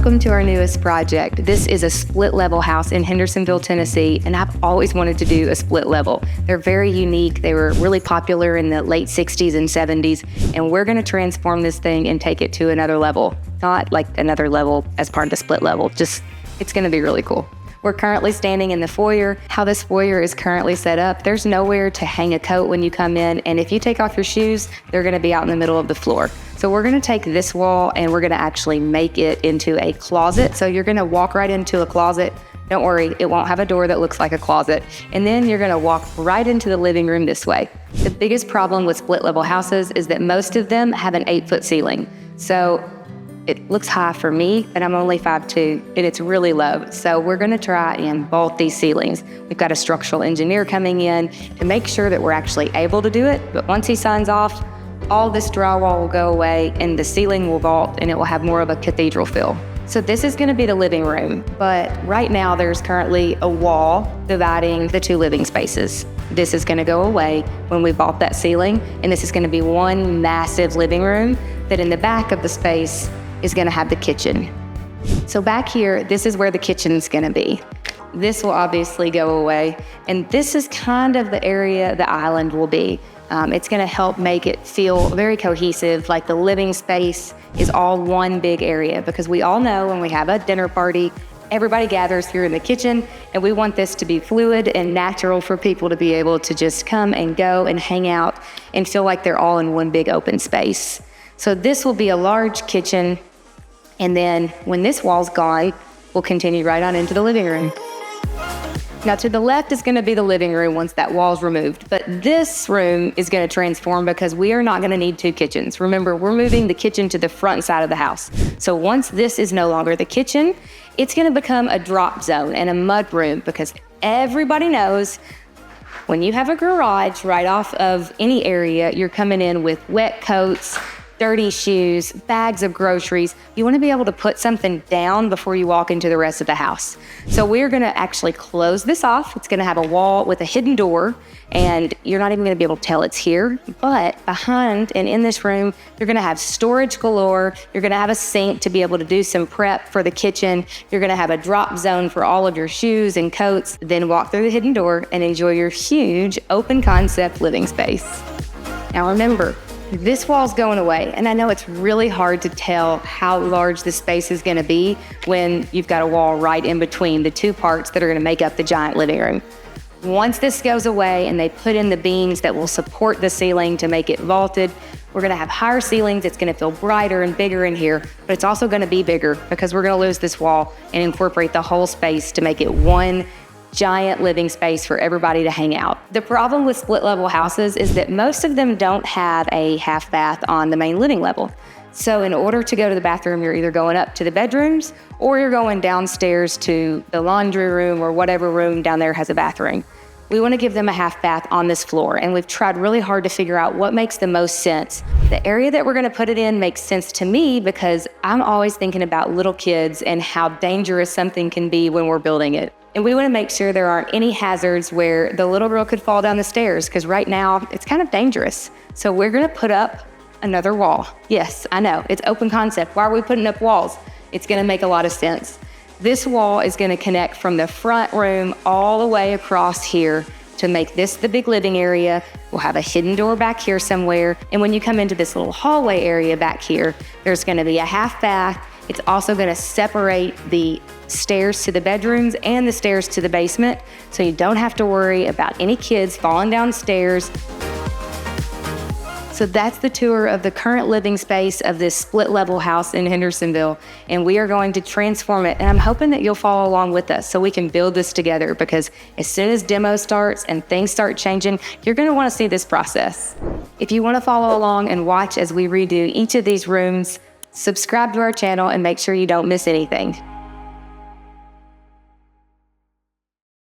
Welcome to our newest project. This is a split level house in Hendersonville, Tennessee, and I've always wanted to do a split level. They're very unique. They were really popular in the late 60s and 70s, and we're gonna transform this thing and take it to another level. Not like another level as part of the split level, just it's gonna be really cool. We're currently standing in the foyer. How this foyer is currently set up, there's nowhere to hang a coat when you come in, and if you take off your shoes, they're gonna be out in the middle of the floor. So we're gonna take this wall and we're gonna actually make it into a closet. So you're gonna walk right into a closet. Don't worry, it won't have a door that looks like a closet. And then you're gonna walk right into the living room this way. The biggest problem with split level houses is that most of them have an 8-foot ceiling. So it looks high for me, and I'm only 5'2", and it's really low. So we're gonna try and vault these ceilings. We've got a structural engineer coming in to make sure that we're actually able to do it, but once he signs off, all this drywall will go away and the ceiling will vault and it will have more of a cathedral feel. So this is gonna be the living room, but right now there's currently a wall dividing the two living spaces. This is gonna go away when we vault that ceiling, and this is gonna be one massive living room that in the back of the space is gonna have the kitchen. So back here, this is where the kitchen's gonna be. This will obviously go away, and this is kind of the area the island will be. It's gonna help make it feel very cohesive, like the living space is all one big area, because we all know when we have a dinner party, everybody gathers here in the kitchen, and we want this to be fluid and natural for people to be able to just come and go and hang out and feel like they're all in one big open space. So this will be a large kitchen, and then when this wall's gone, we'll continue right on into the living room. Now to the left is gonna be the living room once that wall's removed, but this room is gonna transform because we are not gonna need two kitchens. Remember, we're moving the kitchen to the front side of the house. So once this is no longer the kitchen, it's gonna become a drop zone and a mud room, because everybody knows when you have a garage right off of any area, you're coming in with wet coats, dirty shoes, bags of groceries. You want to be able to put something down before you walk into the rest of the house. So we're going to actually close this off. It's going to have a wall with a hidden door, and you're not even going to be able to tell it's here. But behind and in this room, you're going to have storage galore. You're going to have a sink to be able to do some prep for the kitchen. You're going to have a drop zone for all of your shoes and coats. Then walk through the hidden door and enjoy your huge open concept living space. Now remember, this wall's going away, and I know it's really hard to tell how large the space is gonna be when you've got a wall right in between the two parts that are gonna make up the giant living room. Once this goes away and they put in the beams that will support the ceiling to make it vaulted, we're gonna have higher ceilings. It's gonna feel brighter and bigger in here, but it's also gonna be bigger because we're gonna lose this wall and incorporate the whole space to make it one giant living space for everybody to hang out. The problem with split level houses is that most of them don't have a half bath on the main living level. So in order to go to the bathroom, you're either going up to the bedrooms or you're going downstairs to the laundry room or whatever room down there has a bathroom. We want to give them a half bath on this floor, and we've tried really hard to figure out what makes the most sense. The area that we're going to put it in makes sense to me because I'm always thinking about little kids and how dangerous something can be when we're building it. And we want to make sure there aren't any hazards where the little girl could fall down the stairs, because right now it's kind of dangerous. So we're going to put up another wall. Yes, I know, it's open concept. Why are we putting up walls? It's going to make a lot of sense. This wall is going to connect from the front room all the way across here to make this the big living area. We'll have a hidden door back here somewhere. And when you come into this little hallway area back here, there's going to be a half bath. It's also going to separate the stairs to the bedrooms and the stairs to the basement, so you don't have to worry about any kids falling downstairs. So that's the tour of the current living space of this split level house in Hendersonville, and we are going to transform it, and I'm hoping that you'll follow along with us so we can build this together, because as soon as demo starts and things start changing, you're going to want to see this process. If you want to follow along and watch as we redo each of these rooms, subscribe to our channel and make sure you don't miss anything.